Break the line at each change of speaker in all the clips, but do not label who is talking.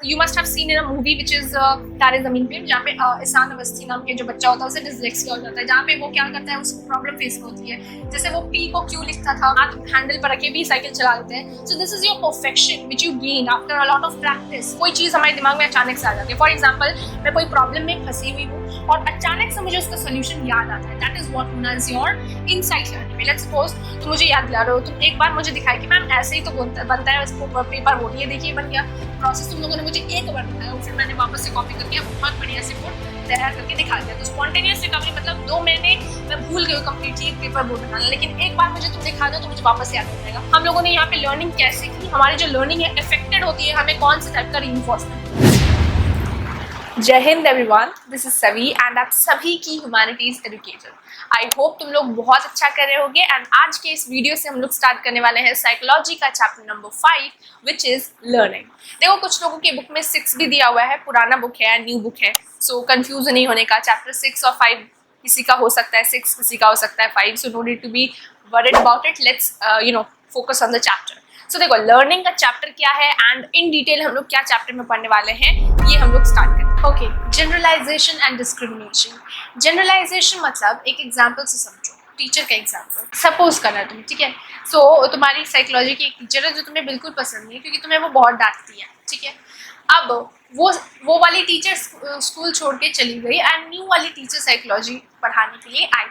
You must have seen in a movie which is तारे जमीन पे, जहाँ पे ईशान अवस्थी नाम के जो बच्चा होता है उसे डिसलेक्सिया हो जाता है, जहाँ पे वो क्या करता है, उसको प्रॉब्लम फेस होती है। जैसे वो पी को क्यू लिखता था, हाथ हैंडल पर रखे भी साइकिल चला लेते हैं। So this is your perfection which you gain after a lot of practice. कोई चीज़ हमारे दिमाग में अचानक से आ जाती है। फॉर एग्जाम्पल, मैं कोई प्रॉब्लम में फंसी हुई हूँ और अचानक से मुझे उसका सोल्यूशन याद आता है। That is what known as your insight learning. Let's suppose तुम मुझे याद दिला रहे हो, तुम एक बार मुझे दिखाया कि मैम ऐसे ही तो बनता है उसको पेपर बोर्ड, ये देखिए बन गया। प्रोसेस तुम लोगों ने मुझे एक बार दिखाया, फिर मैंने वापस से कॉपी करके बहुत बढ़िया से बोर्ड तैयार करके दिखा दिया। तो स्पॉन्टेनियस रिकवरी मतलब 2 महीने मैं भूल गई कंप्लीटली पेपर बोर्ड बनाना, लेकिन एक बार मुझे तुम दिखा दो तो मुझे वापस याद हो जाएगा। हम लोगों ने यहाँ पे लर्निंग कैसे की, हमारी जो लर्निंग है अफेक्टेड होती है हमें कौन से टाइप का रीइंफोर्समेंट। जय हिंद everyone, this is Savi and आप सभी की ह्यूमैनिटीज एजुकेटर। आई होप तुम लोग बहुत अच्छा कर रहे होगे। एंड आज के इस वीडियो से हम लोग स्टार्ट करने वाले हैं साइकोलॉजी का chapter number 5 which is learning. देखो, कुछ लोगों की बुक में 6 भी दिया हुआ है, पुराना बुक है, न्यू बुक है, सो कंफ्यूज नहीं होने का। चैप्टर 6 और 5 किसी का हो सकता है 6, किसी का हो सकता है 5, so no need to be worried about it. Let's focus on the chapter. So देखो, लर्निंग का चैप्टर क्या है एंड इन डिटेल हम लोग क्या चैप्टर में पढ़ने वाले हैं, ये हम लोग स्टार्ट करें। Okay, generalisation and discrimination. Generalisation मतलब एक एग्जांपल से समझो, टीचर का एग्जांपल सपोज करना तुम, ठीक है। सो तुम्हारी साइकोलॉजी की एक टीचर है जो तुम्हें बिल्कुल पसंद नहीं है क्योंकि तुम्हें वो बहुत डांटती है, ठीक है। अब वो वाली टीचर स्कूल छोड़ के चली गई एंड न्यू वाली टीचर साइकोलॉजी पढ़ाने के लिए आई।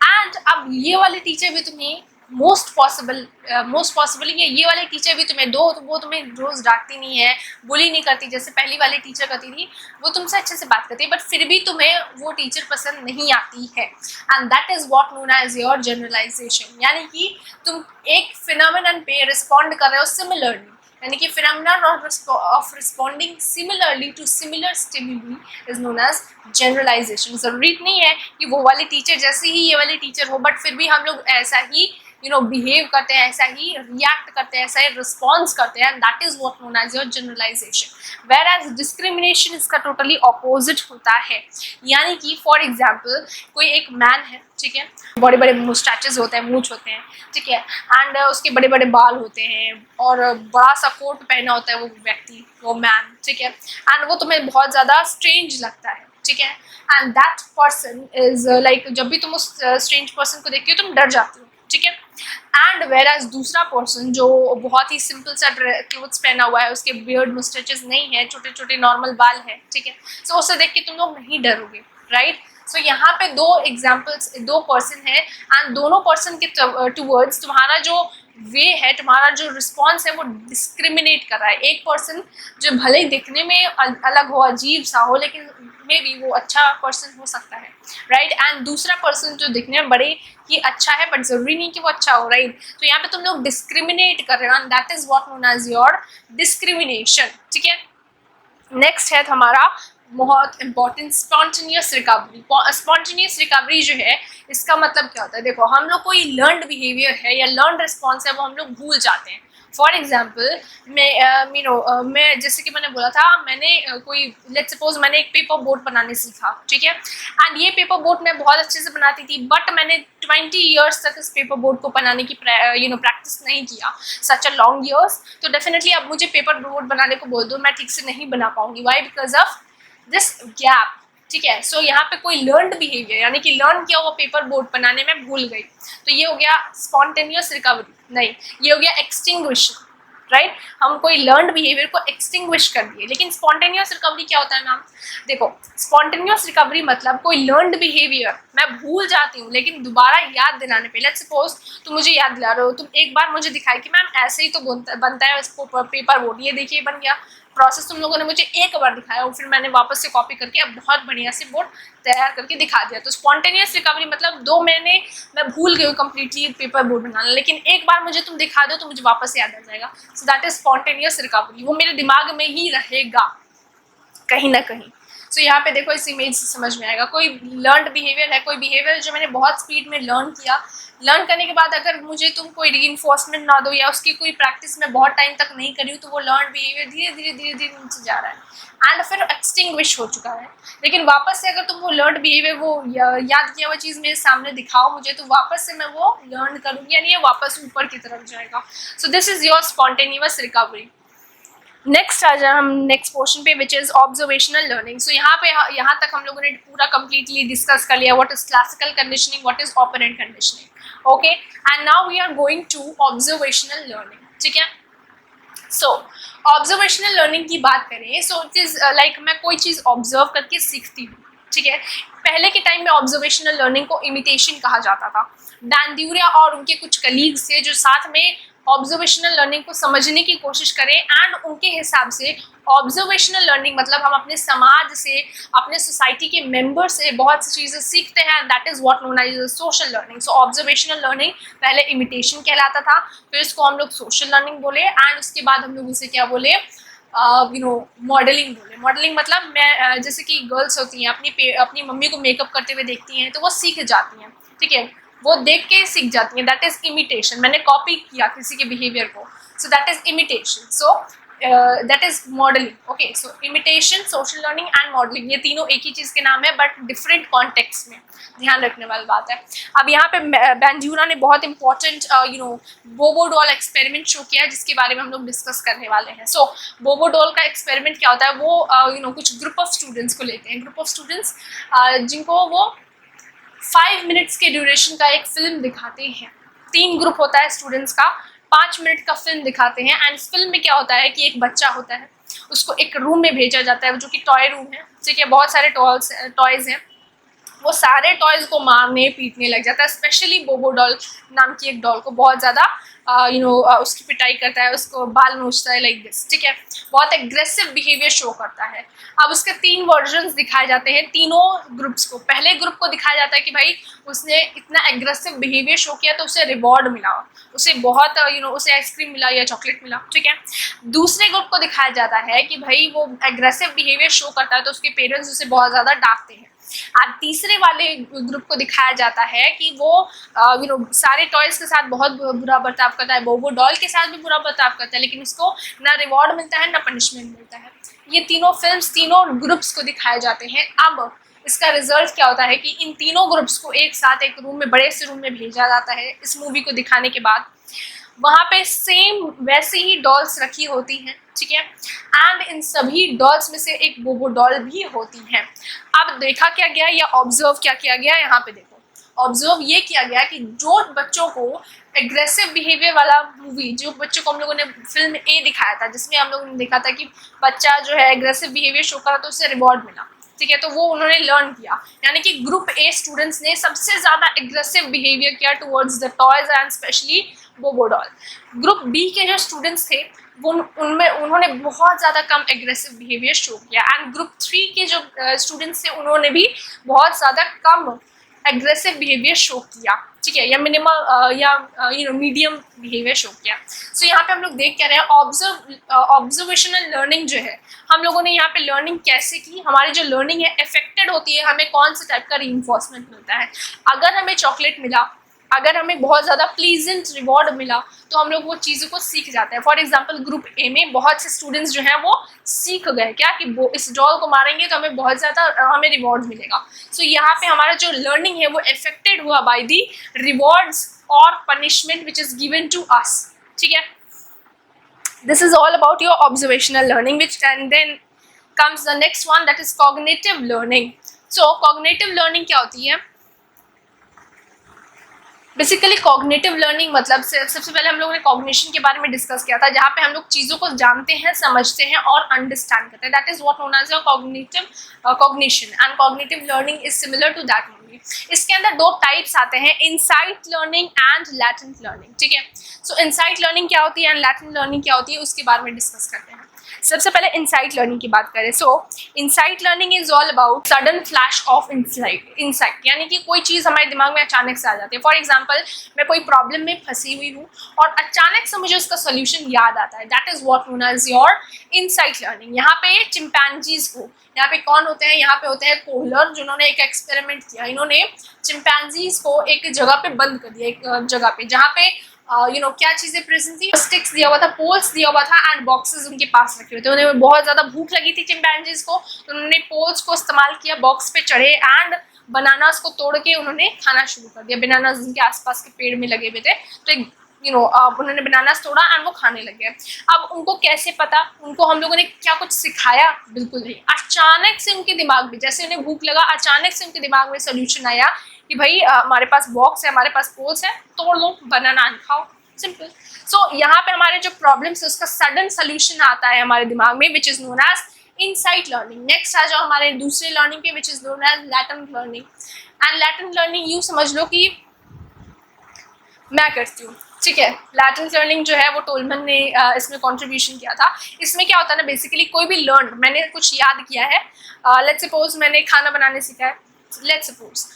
एंड अब ये वाले टीचर भी तुम्हें मोस्ट पॉसिबली ये वाले टीचर भी तुम्हें तो वो तुम्हें रोज डांटती नहीं है, बुली नहीं करती जैसे पहली वाली टीचर करती थी, वो तुमसे अच्छे से बात करती है, बट फिर भी तुम्हें वो टीचर पसंद नहीं आती है। And that is what known as your generalisation. यानी कि तुम एक फिनोमेनन पे रिस्पॉन्ड कर रहे हो सिमिलरली, यानी कि phenomenon of responding similarly to similar stimuli is known as generalization। जरूरी नहीं है कि वो वाली टीचर जैसे ही ये वाली टीचर हो, बट फिर भी हम लोग ऐसा ही बिहेव करते हैं, ऐसा ही रिएक्ट करते हैं, ऐसा ही रिस्पॉन्स करते हैं। That is what known as your generalisation. Whereas discrimination इसका टोटली ऑपोजिट होता है। यानी कि फॉर एग्जाम्पल, कोई एक मैन है, ठीक है, बड़े बड़े मुस्टैचेस होते हैं, मूंछ होते हैं, ठीक है, एंड उसके बड़े बड़े बाल होते हैं और बड़ा सा कोट पहना होता है वो व्यक्ति, वो मैन, ठीक है, एंड वो तुम्हें बहुत ज़्यादा स्ट्रेंज लगता है, ठीक है। And that person is like, जब भी तुम उस स्ट्रेंज पर्सन को देखती हो तुम डर जाती हो, ठीक है। एंड वेर एज दूसरा पर्सन जो बहुत ही सिंपल सा क्लोथ्स पहना हुआ है, उसके बियर्ड मुस्टैचेस नहीं है, छोटे छोटे नॉर्मल बाल है, ठीक है, सो उसे देख के तुम लोग नहीं डरोगे, राइट। सो यहाँ पे 2 एग्जाम्पल्स, 2 पर्सन है एंड दोनों पर्सन के टूवर्ड्स तुम्हारा जो वे है, तुम्हारा जो रिस्पॉन्स है वो डिस्क्रिमिनेट कर रहा है। एक पर्सन जो भले ही दिखने में अलग हो, अजीब सा हो, लेकिन मे बी वो अच्छा पर्सन हो सकता है, राइट। एंड दूसरा पर्सन जो दिखने में बड़े ही अच्छा है बट जरूरी नहीं कि वो अच्छा हो, राइट। तो यहाँ पे तुम लोग डिस्क्रिमिनेट कर रहे हो and that is what known as your discrimination, ठीक है। नेक्स्ट है हमारा बहुत important spontaneous recovery. Spontaneous recovery जो है, इसका मतलब क्या होता है, देखो, हम लोग कोई लर्नड बिहेवियर है या लर्नड रिस्पॉन्स है वो हम लोग भूल जाते हैं। फॉर एग्जाम्पल, मैं जैसे कि मैंने बोला था, मैंने कोई लेट्स सपोज मैंने एक पेपर बोट बनाने सीखा, ठीक है, एंड ये पेपर बोट मैं बहुत अच्छे से बनाती थी, बट मैंने 20 ईयर्स तक इस पेपर बोट को बनाने की प्रैक्टिस नहीं किया, सच अ लॉन्ग ईयर्स। तो डेफिनेटली अब मुझे पेपर बोट बनाने को बोल दो, मैं ठीक से नहीं बना पाऊंगी। Why? Because of this gap, ठीक है। सो यहाँ पे कोई लर्नड बिहेवियर, यानी कि लर्न किया हुआ पेपर बोर्ड बनाने में भूल गई, तो ये हो गया स्पॉन्टेनियस रिकवरी, नहीं, ये हो गया एक्सटिंग्विश, राइट। हम कोई लर्नड बिहेवियर को एक्सटिंग्विश कर दिए। लेकिन स्पॉन्टेनियस रिकवरी क्या होता है मैम? देखो, स्पॉन्टेनियस रिकवरी मतलब कोई लर्नड बिहेवियर मैं भूल जाती हूँ लेकिन दोबारा याद दिलाने पे, लेट्स सपोज तुम मुझे याद दिला रहे हो, तुम एक बार मुझे दिखाई कि मैम ऐसे ही तो बनता है पेपर बोर्ड, ये देखिए बन गया। प्रोसेस तुम लोगों ने मुझे एक बार दिखाया और फिर मैंने वापस से कॉपी करके अब बहुत बढ़िया से बोर्ड तैयार करके दिखा दिया। तो स्पॉन्टेनियस रिकवरी मतलब 2 महीने मैं भूल गई हूँ कंप्लीटली पेपर बोर्ड बनाना, लेकिन एक बार मुझे तुम दिखा दो तो मुझे वापस याद आ जाएगा। सो दैट इज स्पॉन्टेनियस रिकवरी। वो मेरे दिमाग में ही रहेगा कहीं ना कहीं। सो यहाँ पे देखो, इस इमेज से समझ में आएगा, कोई लर्नड बिहेवियर है, कोई बिहेवियर जो मैंने बहुत स्पीड में लर्न किया, लर्न करने के बाद अगर मुझे तुम कोई रीइंफोर्समेंट ना दो या उसकी कोई प्रैक्टिस में बहुत टाइम तक नहीं करी हूँ, तो वो लर्न बिहेवियर धीरे धीरे धीरे धीरे नीचे जा रहा है एंड फिर एक्सटिंग्विश हो चुका है। लेकिन वापस से अगर तुम वो लर्न बिहेवियर, वो याद किया हुआ चीज़ मेरे सामने दिखाओ मुझे, तो वापस से मैं वो लर्न करूँगी, यानी ये वापस ऊपर की तरफ जाएगा। So this is your spontaneous recovery. Next आ जाए हम नेक्स्ट पोर्शन पे, which is observational learning. So यहाँ तक हम लोगों ने पूरा कंप्लीटली डिस्कस कर लिया what is classical conditioning, what is operant conditioning. Okay, and now we are going to observational learning. ठीक है, सो ऑब्जर्वेशनल लर्निंग की बात करें, सो इट इज लाइक मैं कोई चीज़ ऑब्जर्व करके सीखती हूँ। ठीक है, पहले के टाइम में ऑब्जर्वेशनल लर्निंग को इमिटेशन कहा जाता था। बैंड्यूरिया और उनके कुछ कलीग्स थे जो साथ में ऑब्जर्वेशनल लर्निंग को समझने की कोशिश करें, एंड उनके हिसाब से ऑब्जर्वेशनल लर्निंग मतलब हम अपने समाज से, अपने सोसाइटी के मेंबर से बहुत सी चीज़ें सीखते हैं, and that is what known as social learning. So observational learning पहले इमिटेशन कहलाता था, फिर इसको हम लोग सोशल लर्निंग बोले, एंड उसके बाद हम लोग उसे क्या बोले, मॉडलिंग बोले। मॉडलिंग मतलब मैं जैसे कि गर्ल्स होती हैं अपनी मम्मी को मेकअप करते हुए देखती हैं तो वो सीख जाती हैं। ठीक है, वो देख के सीख जाती हैं, दैट इज इमिटेशन। मैंने कॉपी किया किसी के बिहेवियर को, सो that is imitation. So that is modelling. Okay, so imitation, social learning and modelling, ये तीनों एक ही चीज़ के नाम है बट डिफरेंट कॉन्टेक्स्ट में, ध्यान रखने वाली बात है। अब यहाँ पे बैंड्यूरा ने बहुत इंपॉर्टेंट बोबो डॉल एक्सपेरिमेंट शो किया है जिसके बारे में हम लोग डिस्कस करने वाले हैं। सो बोबो डॉल का एक्सपेरिमेंट क्या होता है, वो कुछ ग्रुप ऑफ स्टूडेंट्स को लेते हैं, ग्रुप ऑफ स्टूडेंट्स जिनको वो 5 मिनट्स के ड्यूरेशन का एक फिल्म दिखाते हैं। 3 ग्रुप होता है स्टूडेंट्स का, 5 मिनट का फिल्म दिखाते हैं, एंड इस फिल्म में क्या होता है कि एक बच्चा होता है, उसको एक रूम में भेजा जाता है जो कि टॉय रूम है। ठीक है, बहुत सारे टॉयज हैं, वो सारे टॉयज को मारने पीटने लग जाता है, स्पेशली बोबो डॉल नाम की एक डॉल को बहुत ज़्यादा उसकी पिटाई करता है, उसको बाल नोचता है लाइक दिस। ठीक है, बहुत एग्रेसिव बिहेवियर शो करता है। अब उसके 3 वर्जन्स दिखाए जाते हैं तीनों ग्रुप्स को। पहले ग्रुप को दिखाया जाता है कि भाई उसने इतना एग्रेसिव बिहेवियर शो किया तो उसे रिवॉर्ड मिला, उसे बहुत उसे आइसक्रीम मिला या चॉकलेट मिला। ठीक है, दूसरे ग्रुप को दिखाया जाता है कि भाई वो एग्रेसिव बिहेवियर शो करता है तो उसके पेरेंट्स उसे बहुत ज़्यादा डांटते हैं। और तीसरे वाले ग्रुप को दिखाया जाता है कि वो सारे टॉयज के साथ बहुत बुरा बर्ताव करता है, वो डॉल के साथ भी बुरा बर्ताव करता है, लेकिन उसको ना रिवॉर्ड मिलता है ना पनिशमेंट मिलता है। ये तीनों फिल्म्स तीनों ग्रुप्स को दिखाए जाते हैं। अब इसका रिजल्ट क्या होता है कि इन तीनों ग्रुप्स को एक साथ एक रूम में, बड़े से रूम में भेजा जाता है इस मूवी को दिखाने के बाद। वहाँ पे सेम वैसे ही डॉल्स रखी होती हैं। ठीक है, एंड इन सभी डॉल्स में से एक बोबो डॉल भी होती है। अब देखा क्या गया या ऑब्जर्व क्या किया गया, यहाँ पे देखो, ऑब्जर्व ये किया गया कि जो बच्चों को एग्रेसिव बिहेवियर वाला मूवी, जो बच्चों को हम लोगों ने फिल्म ए दिखाया था जिसमें हम लोगों ने देखा था कि बच्चा जो है एग्रेसिव बिहेवियर शो करा तो उससे रिवॉर्ड मिला। ठीक है, तो वो उन्होंने लर्न किया, यानी कि ग्रुप ए स्टूडेंट्स ने सबसे ज़्यादा एग्रेसिव बिहेवियर किया towards the toys and specially बोबो डॉल। ग्रुप बी के जो स्टूडेंट्स थे वो उन्होंने बहुत ज़्यादा कम एग्रेसिव बिहेवियर शो किया, एंड ग्रुप 3 के जो स्टूडेंट्स थे उन्होंने भी बहुत ज़्यादा कम एग्रेसिव बिहेवियर शो किया। ठीक है, या मिनिमल या मीडियम बिहेवियर शो किया। सो यहाँ पे हम लोग देख क्या रहे हैं, ऑब्जर्वेशनल लर्निंग जो है, हम लोगों ने यहाँ पे लर्निंग कैसे की, हमारी जो लर्निंग है अफेक्टेड होती है, हमें कौन से टाइप का रीइंफोर्समेंट मिलता है। अगर हमें चॉकलेट मिला, अगर हमें बहुत ज़्यादा प्लीजेंट रिवॉर्ड मिला तो हम लोग वो चीज़ों को सीख जाते हैं। फॉर एग्जांपल ग्रुप ए में बहुत से स्टूडेंट्स जो हैं वो सीख गए क्या कि वो इस डॉल को मारेंगे तो हमें बहुत ज़्यादा हमें रिवॉर्ड मिलेगा। सो यहाँ पे हमारा जो लर्निंग है वो अफेक्टेड हुआ बाय दी रिवॉर्ड्स और punishment which is given to us. ठीक है, this is all about your observational learning which and then comes the next one that is cognitive learning. So cognitive learning क्या होती है, basically cognitive learning मतलब सबसे पहले हम लोगों ने कॉग्निशन के बारे में डिस्कस किया था, जहाँ पे हम लोग चीज़ों को जानते हैं, समझते हैं और अंडरस्टैंड करते हैं। That is what known as your cognition, and cognitive learning is similar to that only. इसके अंदर 2 टाइप्स आते हैं, insight learning and latent learning. ठीक है, सो इनसाइट लर्निंग क्या होती है एंड लैटेंट लर्निंग क्या होती है उसके बारे में डिस्कस करते हैं। सबसे पहले इनसाइट लर्निंग की बात करें, so insight learning is all about sudden flash of insight, यानी कि कोई चीज़ हमारे दिमाग में अचानक से आ जाती है। फॉर एग्जांपल मैं कोई प्रॉब्लम में फंसी हुई हूँ और अचानक से मुझे उसका सोल्यूशन याद आता है, that is what known as your insight learning. यहाँ पे चिंपैंजीज को, यहाँ पे कौन होते हैं, यहाँ पे होते हैं कोहलर, जिन्होंने एक एक्सपेरिमेंट किया। इन्होंने चिंपैंजीज को एक जगह पे बंद कर दिया, एक जगह पे जहाँ पे क्या चीज़ें प्रेजेंट थी, स्टिक्स दिया हुआ था, पोल्स दिया हुआ था एंड बॉक्सेस उनके पास रखे हुए थे। उन्हें बहुत ज़्यादा भूख लगी थी चिंपैंजीज को, तो उन्होंने पोल्स को इस्तेमाल किया, बॉक्स पे चढ़े एंड बनानास को तोड़ के उन्होंने खाना शुरू कर दिया। बनानास जिनके आसपास के पेड़ में लगे हुए थे, तो एक उन्होंने बनानास तोड़ा एंड वो खाने लग गए। अब उनको कैसे पता, उनको हम लोगों ने क्या कुछ सिखाया? बिल्कुल नहीं। अचानक से उनके दिमाग में, जैसे उन्हें भूख लगा, अचानक से उनके दिमाग में सोल्यूशन आया कि भाई हमारे पास बॉक्स है, हमारे पास पोल्स है, तोड़ लो, बनाना खाओ, सिंपल। सो यहाँ पे हमारे जो प्रॉब्लम्स है उसका सडन सोल्यूशन आता है हमारे दिमाग में, which is known as insight learning. Next आ जाओ हमारे दूसरे लर्निंग पे, which is known as latent learning. And latent learning यूँ समझ लो कि मैं करती हूँ, ठीक है। लैटेंट लर्निंग जो है वो टोलमन ने इसमें कंट्रीब्यूशन किया था। इसमें क्या होता है ना, बेसिकली कोई भी लर्न, मैंने कुछ याद किया है, लेट्स सपोज मैंने खाना बनाने सीखा है, लेट्स सपोज,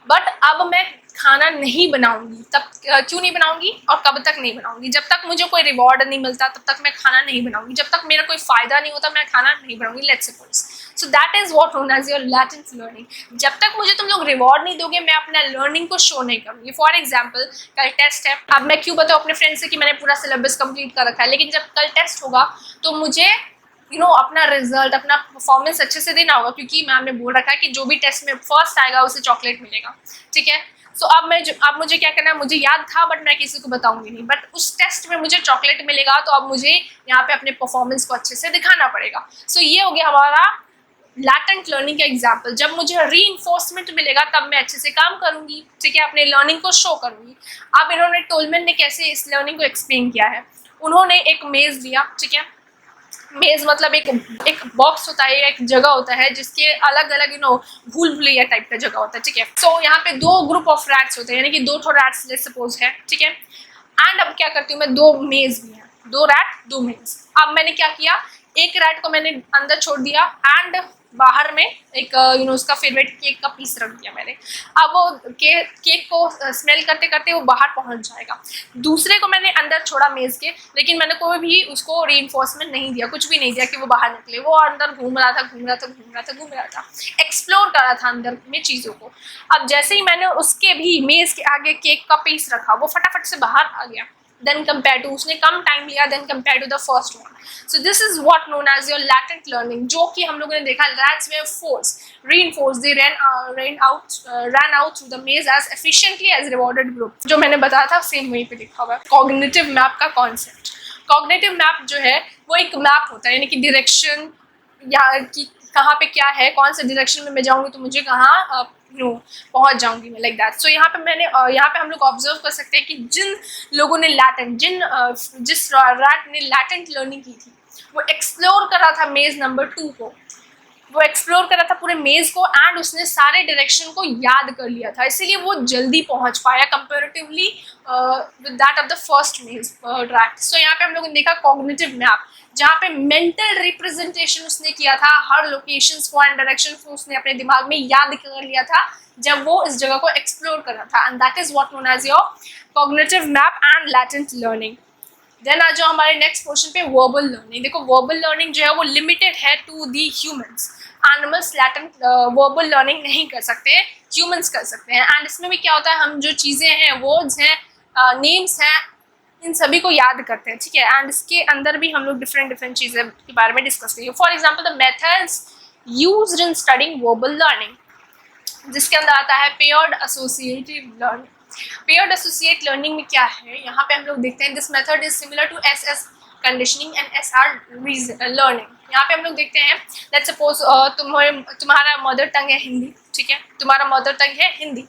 बट अब मैं खाना नहीं बनाऊंगी, तब क्यों नहीं बनाऊंगी और कब तक नहीं बनाऊंगी? जब तक मुझे कोई रिवॉर्ड नहीं मिलता तब तक मैं खाना नहीं बनाऊंगी, जब तक मेरा कोई फायदा नहीं होता मैं खाना नहीं बनाऊंगी, let's suppose. So that is what known as your latent learning. जब तक मुझे तुम लोग रिवॉर्ड नहीं दोगे मैं अपना लर्निंग को शो नहीं करूंगी। फॉर एग्जाम्पल, कल टेस्ट है, अब मैं क्यों बताऊँ अपने फ्रेंड से कि मैंने पूरा सिलेबस कंप्लीट कर रखा है, लेकिन जब कल टेस्ट होगा तो मुझे अपना रिजल्ट, अपना परफॉर्मेंस अच्छे से देना होगा, क्योंकि मैम ने बोल रखा है कि जो भी टेस्ट में फर्स्ट आएगा उसे चॉकलेट मिलेगा, ठीक है। सो अब मुझे क्या करना है, मुझे याद था बट मैं किसी को बताऊंगी नहीं, बट उस टेस्ट में मुझे चॉकलेट मिलेगा, तो अब मुझे यहाँ पे अपने परफॉर्मेंस को अच्छे से दिखाना पड़ेगा। सो ये हो गया हमारा लैटेंट लर्निंग का एग्जाम्पल। जब मुझे रीइंफोर्समेंट मिलेगा तब मैं अच्छे से काम करूंगी, ठीक है, अपने लर्निंग को शो करूंगी। अब इन्होंने टोलमैन ने कैसे इस लर्निंग को एक्सप्लेन किया है, उन्होंने एक मेज लिया, ठीक है। मेज मतलब एक बॉक्स होता है, एक जगह होता है जिसके अलग अलग भूल भुलैया टाइप का जगह होता है, ठीक है। सो यहाँ पे दो ग्रुप ऑफ रैट्स होते हैं, यानी कि दो ठो रैट्स लेट्स सपोज है, ठीक है। एंड अब क्या करती हूँ मैं, दो मेज भी हैं, दो रैट दो मेज। अब मैंने क्या किया, एक रैट को मैंने अंदर छोड़ दिया एंड बाहर में एक उसका फेवरेट केक का पीस रख दिया मैंने। अब वो केक को स्मेल करते करते वो बाहर पहुंच जाएगा। दूसरे को मैंने अंदर छोड़ा मेज के, लेकिन मैंने कोई भी उसको रीइंफोर्समेंट नहीं दिया, कुछ भी नहीं दिया कि वो बाहर निकले। वो अंदर घूम रहा था, एक्सप्लोर कर रहा था अंदर में चीज़ों को। अब जैसे ही मैंने उसके भी मेज के आगे केक का पीस रखा, वो फटाफट से बाहर आ गया, देन कंपेयर टू, उसने कम टाइम लिया then compare to the first one. So this is what known as your latent learning, जो कि हम लोगों ने देखा रैट्स में force reinforce, they ran out through the maze as efficiently as rewarded group। जो मैंने बताया था सेम वहीं पे लिखा हुआ है। कॉग्निटिव मैप का कॉन्सेप्ट, कॉग्निटिव मैप जो है वो एक मैप होता है, यानी कि डायरेक्शन, या कि कहाँ पे क्या है, कौन से डायरेक्शन में मैं जाऊँगी तो मुझे कहाँ पहुंच जाऊंगी मैं, लाइक दैट। सो यहाँ पे हम लोग ऑब्जर्व कर सकते हैं कि जिन लोगों ने जिस रैट ने लैटेंट लर्निंग की थी, वो एक्सप्लोर कर रहा था मेज नंबर 2 को, वो एक्सप्लोर कर रहा था पूरे मेज को, एंड उसने सारे डायरेक्शन को याद कर लिया था, इसीलिए वो जल्दी पहुंच पाया comparatively with that of the first मेज रैट। सो यहाँ पे हम लोगों ने देखा कॉग्निटिव मैप, जहाँ पे मेंटल रिप्रेजेंटेशन उसने किया था, हर लोकेशंस को एंड डायरेक्शंस को उसने अपने दिमाग में याद कर लिया था जब वो इस जगह को एक्सप्लोर कर रहा था, and that is what known as your cognitive map and latent learning. Then आ जाओ हमारे नेक्स्ट क्वेश्चन पे, वर्बल लर्निंग। देखो वर्बल लर्निंग जो है वो लिमिटेड है to the humans, animals latent verbal learning नहीं कर सकते, ह्यूमंस कर सकते हैं। एंड इसमें भी क्या होता है, हम जो चीज़ें हैं, वर्ड्स हैं, नेम्स हैं, इन सभी को याद करते हैं, ठीक है। एंड इसके अंदर भी हम लोग डिफरेंट चीज़ें के बारे में डिस्कस करेंगे। For example the methods used in studying verbal learning, जिसके अंदर आता है paired associative learning. Paired associate learning में क्या है, यहाँ पे हम लोग देखते हैं this method is similar to SS conditioning and SR learning. यहाँ पे हम लोग देखते हैं, लेट्स सपोज तुम्हारा मदर टंग है हिंदी, ठीक है, तुम्हारा मदर टंग है हिंदी,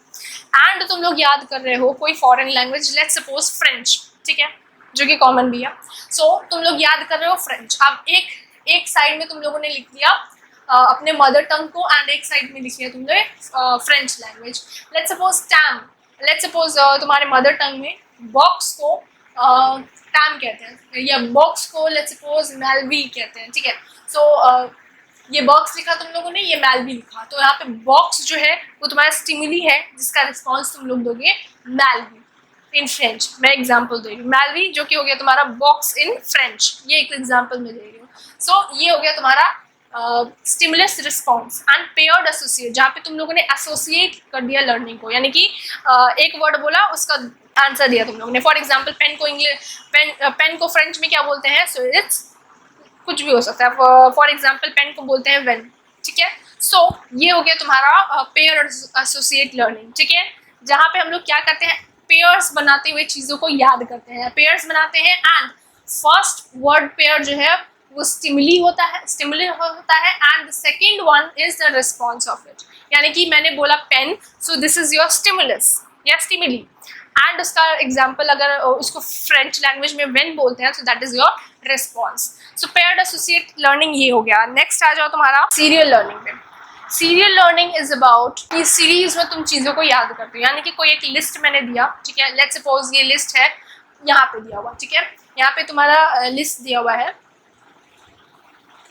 एंड तुम लोग याद कर रहे हो कोई foreign language, let's suppose French, ठीक है, जो कि कॉमन भी है। सो तुम लोग याद कर रहे हो फ्रेंच। अब एक साइड में तुम लोगों ने लिख दिया अपने मदर टंग को, एंड एक साइड में लिख लिया तुमने French language. Let's suppose time, let's suppose तुम्हारे मदर टंग में बॉक्स को टैम कहते हैं, या बॉक्स को लेट्स सपोज मेलवी कहते हैं, ठीक है। सो ये बॉक्स लिखा तुम लोगों ने, ये मेलवी लिखा, तो यहाँ पे बॉक्स जो है वो तुम्हारा स्टिमुली है, जिसका रिस्पॉन्स तुम लोग दोगे मेलवी इन फ्रेंच। मैं एग्जाम्पल दे रही हूँ, मेलवी जो कि हो गया तुम्हारा बॉक्स इन फ्रेंच, ये एक एग्जाम्पल मैं दे रही हूँ। सो ये हो गया तुम्हारा stimulus response. And paired associate, जहाँ पे तुम लोगों ने एसोसिएट कर दिया लर्निंग को, यानी कि एक वर्ड बोला उसका आंसर दिया तुम लोगों ने। फॉर एग्जाम्पल पेन को फ्रेंच में क्या बोलते हैं, सो इट्स कुछ भी हो सकता है। फॉर एग्जाम्पल पेन को बोलते हैं वेन, ठीक है। सो ये हो गया तुम्हारा पेयर्ड एसोसिएट लर्निंग, ठीक है, जहाँ पे हम लोग क्या करते हैं, पेयर्स बनाते हुए चीज़ों को याद करते हैं, पेयर्स बनाते हैं। एंड फर्स्ट वर्ड पेयर जो है वो स्टिमुली होता है and the second one is the response of it. यानी कि मैंने बोला pen, so this is your stimulus या स्टिमुली, एंड उसका एग्जाम्पल अगर उसको फ्रेंच लैंग्वेज में व्हेन बोलते हैं, so that is your response. So paired associate learning ये हो गया। नेक्स्ट आ जाओ तुम्हारा सीरियल लर्निंग पे। सीरियल लर्निंग इज अबाउट कि सीरीज में तुम चीज़ों को याद करते हो, यानी कि कोई एक लिस्ट मैंने दिया, ठीक है, लेट्स सपोज ये लिस्ट है, यहाँ पे दिया हुआ, ठीक है, यहाँ पे तुम्हारा लिस्ट दिया हुआ है,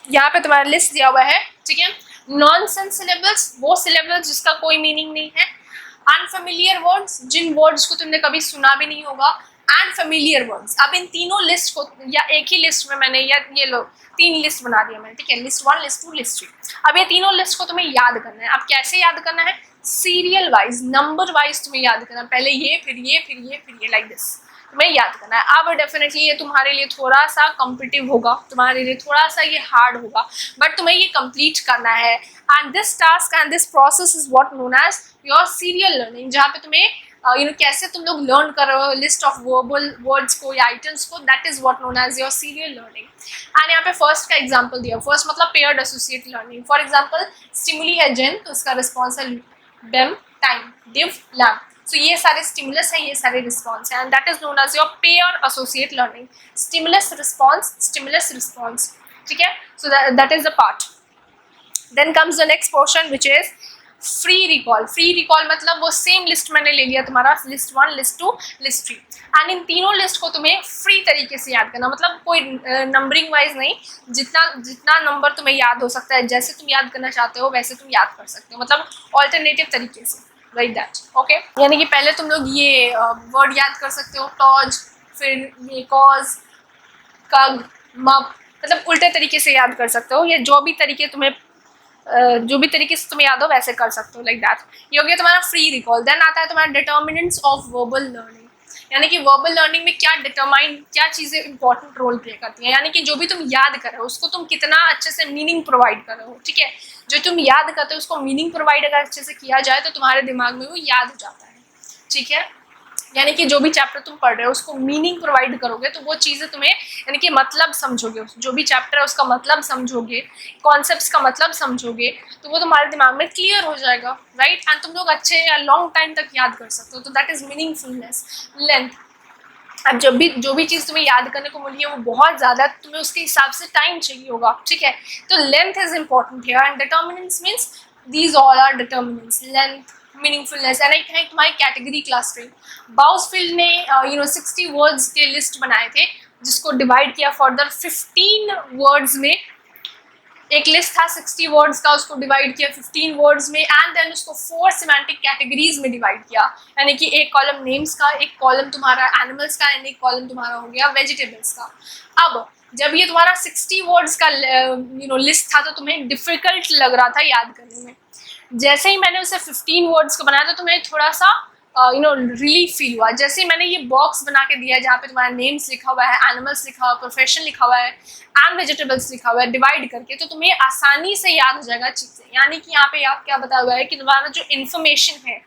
यहाँ पे तुम्हारा लिस्ट दिया हुआ है, ठीक है। नॉनसेंस सिलेबल्स, वो सिलेबल्स जिसका कोई मीनिंग नहीं है। अनफेमिलियर वर्ड्स, जिन वर्ड्स को तुमने कभी सुना भी नहीं होगा। And familiar words. अब इन तीनों लिस्ट को या एक ही लिस्ट में मैंने या ये लो 3 लिस्ट बना दिया मैंने, ठीक है, लिस्ट 1, लिस्ट 2, लिस्ट 3। अब ये तीनों लिस्ट को तुम्हें याद करना है। अब कैसे याद करना है? सीरियल वाइज, नंबर वाइज तुम्हें याद करना है। पहले ये, फिर ये, फिर ये, फिर ये, लाइक दिस तुम्हें याद करना है। अब डेफिनेटली ये तुम्हारे लिए थोड़ा सा कॉम्पिटिटिव होगा, तुम्हारे लिए थोड़ा सा ये हार्ड होगा, बट तुम्हें ये कंप्लीट करना है। And this task and this process is what known as your serial learning, जहाँ पे तुम्हें कैसे तुम लोग लर्न कर रहे हो लिस्ट ऑफ वर्बल वर्ड्स को या आइटम्स को, that is what known as your serial learning. And यहाँ पे फर्स्ट का एग्जाम्पल दिया, फर्स्ट मतलब paired associate learning. For example stimuli है जेन, तो उसका रिस्पॉन्स है डेम, टाइम, डिव, लैम्प। सो ये सारे स्टिमुलस हैं, ये सारे रिस्पॉन्स हैं, and that is known as your pair associate learning. Stimulus response, ठीक है, so that is the part. Then comes the next portion which is free recall. Free recall मतलब वो सेम लिस्ट मैंने ले लिया तुम्हारा, list 1, list 2, list 3, and in तीनों list को तुम्हें फ्री तरीके से याद करना, मतलब कोई नंबरिंग वाइज नहीं, जितना नंबर तुम्हें याद हो सकता है, जैसे तुम याद करना चाहते हो वैसे तुम याद कर सकते हो, मतलब ऑल्टरनेटिव तरीके से, लाइक दैट, ओके। यानी कि पहले तुम लोग ये वर्ड याद कर सकते हो, टॉज, फिर ये कॉज, कग, मप, मतलब उल्टे तरीके से याद कर सकते हो, या जो भी तरीके से तुम्हें याद हो वैसे कर सकते हो, लाइक दैट। ये हो गया तुम्हारा फ्री रिकॉल। देन आता है तुम्हारा डिटर्मिनेंट्स ऑफ वर्बल लर्निंग, यानी कि वर्बल लर्निंग में क्या चीज़ें इंपॉर्टेंट रोल प्ले करती हैं, यानी कि जो भी तुम याद कर रहे हो उसको तुम कितना अच्छे से मीनिंग प्रोवाइड कर रहे हो, ठीक है। जो तुम याद करते हो उसको मीनिंग प्रोवाइड अगर अच्छे से किया जाए तो तुम्हारे दिमाग में वो याद हो जाता है, ठीक है। यानी कि जो भी चैप्टर तुम पढ़ रहे हो उसको मीनिंग प्रोवाइड करोगे तो वो चीज़ें तुम्हें, यानी कि मतलब समझोगे, जो भी चैप्टर है उसका मतलब समझोगे, कॉन्सेप्ट्स का मतलब समझोगे, तो वो तुम्हारे दिमाग में क्लियर हो जाएगा, राइट। एंड तुम लोग अच्छे या लॉन्ग टाइम तक याद कर सकते हो, तो दैट इज मीनिंगफुलनेस। लेंथ, अब जो भी चीज़ तुम्हें याद करने को मिली है वो बहुत ज़्यादा, तुम्हें उसके हिसाब से टाइम चाहिए होगा, ठीक है, तो लेंथ इज इंपॉर्टेंट है। And determinants means these all are determinants, length, meaningfulness. And एक है तुम्हारी कैटेगरी क्लस्टरिंग। बाउसफील्ड ने 60 वर्ड्स के लिस्ट बनाए थे, जिसको डिवाइड किया फर्दर 15 वर्ड्स में। एक लिस्ट था 60 वर्ड्स का, उसको डिवाइड किया 15 वर्ड्स में, एंड देन उसको 4 सिमेंटिक कैटेगरीज में डिवाइड किया, यानी कि एक कॉलम नेम्स का, एक कॉलम तुम्हारा एनिमल्स का, एंड एक कॉलम तुम्हारा हो गया वेजिटेबल्स का। अब जब ये तुम्हारा 60 वर्ड्स का लिस्ट था तो तुम्हें डिफिकल्ट लग रहा था याद करने में। जैसे ही मैंने उसे 15 वर्ड्स को बनाया तो तुम्हें थोड़ा सा रिलीफ फील हुआ। जैसे ही मैंने ये बॉक्स बना के दिया जहाँ पे तुम्हारा नेम्स लिखा हुआ है, एनिमल्स लिखा हुआ है, प्रोफेशन लिखा हुआ है, एंड वेजिटेबल्स लिखा हुआ है, डिवाइड करके, तो तुम्हें आसानी से याद हो जाएगा चीज़ें। यानी कि यहाँ पे याद क्या बताया हुआ है कि तुम्हारा जो इन्फॉर्मेशन है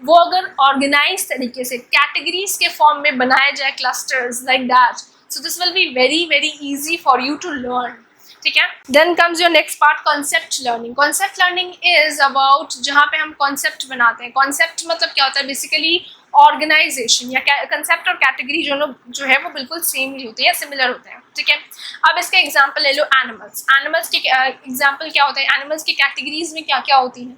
वो अगर ऑर्गेनाइज तरीके से कैटेगरीज के फॉर्म में बनाया जाए, clusters like that, so this will be very very easy for you to learn, ठीक है। Then comes your next part, concept learning. Concept learning is about जहाँ पे हम कॉन्सेप्ट बनाते हैं। कॉन्सेप्ट मतलब क्या होता है, बेसिकली ऑर्गेनाइजेशन, या कंसेप्ट और कैटेगरी जो है वो बिल्कुल सेम ही होते हैं या सिमिलर होते हैं, ठीक है। अब इसके एग्जाम्पल ले लो, एनिमल्स। एनिमल्स के एग्जाम्पल क्या होते हैं, एनिमल्स की कैटेगरीज में क्या क्या होती हैं।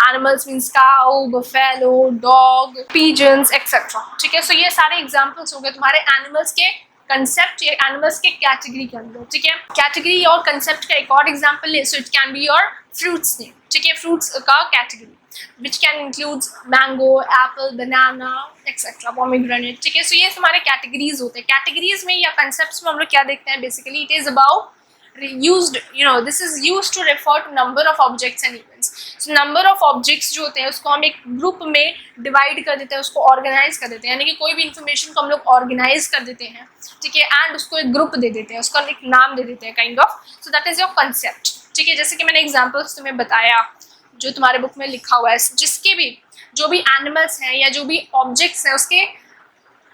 Animals means cow, buffalo, dog, pigeons etcetera, ठीक है। सो ये सारे एग्जाम्पल्स हो गए तुम्हारे एनिमल्स के कंसेप्ट या एनिमल्स के कैटेगरी के अंदर, ठीक है। कैटेगरी और कंसेप्ट का एक और एग्जांपल ले, so it can be your fruits name, ठीक है, फ्रूट्स का category which can include mango, Apple, banana etcetera, pomegranate, ठीक है। सो ये हमारे कैटेगरीज होते हैं। कैटेगरीज में या कंसेप्ट्स में हम लोग क्या देखते हैं, basically it is about this is used to refer to number of objects and events. So number of objects जो होते हैं उसको हम एक ग्रुप में डिवाइड कर देते हैं, उसको ऑर्गेनाइज कर देते हैं, यानी कि कोई भी इंफॉर्मेशन को हम लोग ऑर्गेनाइज कर देते हैं, ठीक है, एंड उसको एक ग्रुप दे देते हैं, उसका एक नाम दे देते हैं kind of. So that is your concept, ठीक है। जैसे कि मैंने एग्जाम्पल्स तुम्हें बताया जो तुम्हारे बुक में लिखा हुआ है, जिसके भी जो भी एनिमल्स हैं या जो भी ऑब्जेक्ट्स हैं उसके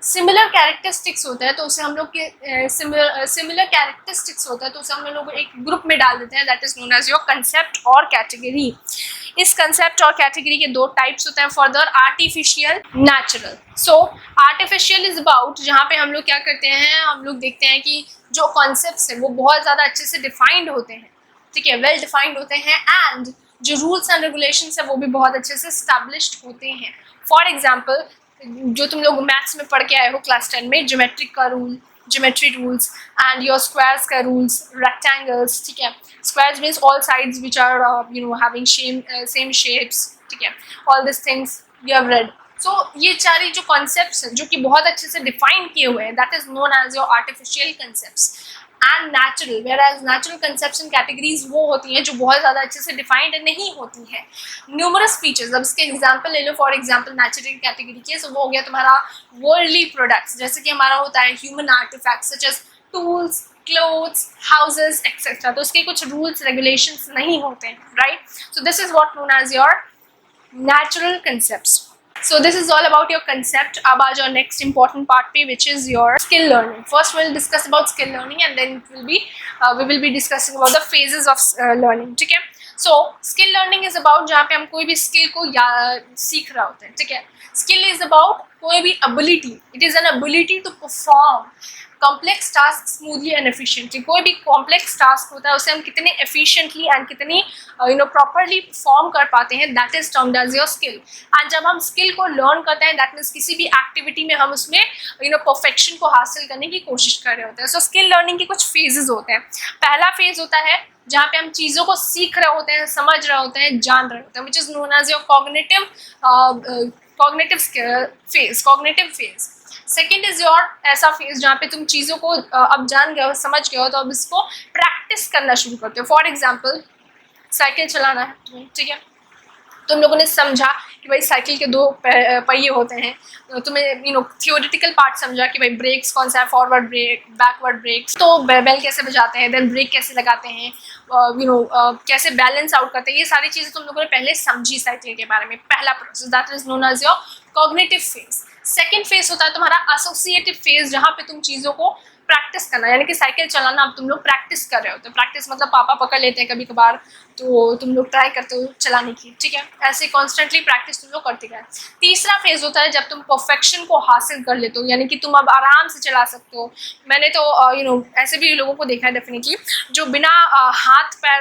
सिमिलर कैरेक्टरिस्टिक्स होता है तो उसे हम लोग के सिमिलर कैरेक्टरिस्टिक्स होता है तो उसे हम लोग एक ग्रुप में डाल देते हैं, that is known as your concept और कैटेगरी। इस कंसेप्ट और कैटेगरी के दो टाइप्स होते हैं, further artificial, natural. So artificial is about जहाँ पे हम लोग क्या करते हैं, हम लोग देखते हैं कि जो कॉन्सेप्ट्स हैं वो बहुत ज़्यादा अच्छे से डिफाइंड होते हैं, ठीक है, वेल डिफाइंड होते हैं, एंड जो रूल्स एंड रेगुलेशंस है वो भी बहुत अच्छे से स्टैब्लिश्ड होते हैं। फॉर एग्जाम्पल जो तुम लोग मैथ्स में पढ़ के आए हो क्लास 10 में, ज्योमेट्रिक का rule, geometry rules and your squares का रूल्स, रेक्टेंगल्स, ठीक है, squares means all sides which are having same shapes, ठीक है, all this things you have read. So ये सारी जो कॉन्सेप्ट्स हैं जो कि बहुत अच्छे से डिफाइन किए हुए हैं, that is known as your artificial concepts and natural, whereas natural conception categories वो होती हैं जो बहुत ज़्यादा अच्छे से डिफाइंड नहीं होती हैं। न्यूमरस फीचर्स, अब इसके एग्जांपल ले लो, फॉर एग्जांपल नेचुरल कैटेगरी के, सो वो हो गया तुम्हारा वर्ल्डली प्रोडक्ट्स, जैसे कि हमारा होता है human artefacts such as tools, clothes, houses etcetera, तो उसके कुछ रूल्स रेगुलेशंस नहीं होते हैं, right. So this is what known as your natural concepts. So this is all about your concept. अब आ जाओ next important part पे, which is your skill learning. First we'll discuss about skill learning and then it will be we will be discussing about the phases of learning, ठीक है। So skill learning is about जहाँ पे हम कोई भी skill को सीख रहे होते हैं, ठीक है। Skill is about कोई भी ability. It is an ability to perform complex task smoothly and efficiently. कोई भी कॉम्प्लेक्स टास्क होता है उसे हम कितने एफिशिएंटली एंड कितनी प्रॉपरली परफॉर्म कर पाते हैं, that is termed as your skill. And जब हम स्किल को लर्न करते हैं, दैट मीन्स किसी भी एक्टिविटी में हम उसमें परफेक्शन को हासिल करने की कोशिश कर रहे होते हैं। सो स्किल लर्निंग के कुछ फेजेस होते हैं। पहला फेज होता है जहाँ पे हम चीज़ों को सीख रहे होते हैं, समझ रहे होते हैं, जान रहे होते हैं, which is known as your cognitive phase. Second is your ऐसा फेज जहाँ पे तुम चीज़ों को अब जान गए हो, समझ गए हो, तो अब इसको प्रैक्टिस करना शुरू करते हो। फॉर एग्जाम्पल साइकिल चलाना है तुम्हें, ठीक है, तुम लोगों ने समझा कि भाई साइकिल के दो पहिए होते हैं, तुम्हें थियोरिटिकल पार्ट समझा कि भाई ब्रेक्स कौन सा है, फॉरवर्ड ब्रेक, बैकवर्ड ब्रेक्स, तो बेल कैसे बजाते हैं, देन ब्रेक कैसे लगाते हैं, कैसे बैलेंस आउट करते हैं, ये सारी चीज़ें तुम लोगों ने पहले समझी साइकिल के बारे में। पहला process, that is known as your cognitive phase. Second phase होता है तुम्हारा एसोसिएटिव फेज, जहाँ पे तुम चीज़ों को प्रैक्टिस करना, यानी कि साइकिल चलाना अब तुम लोग प्रैक्टिस कर रहे हो। तो प्रैक्टिस मतलब पापा पकड़ लेते हैं कभी कभार, तो तुम लोग ट्राई करते हो चलाने की, ठीक है, ऐसे कॉन्स्टेंटली प्रैक्टिस तुम लोग करते गए। तीसरा फेज होता है जब तुम परफेक्शन को हासिल कर लेते हो, यानी कि तुम अब आराम से चला सकते हो। मैंने तो ऐसे भी लोगों को देखा है डेफिनेटली, जो बिना हाथ पैर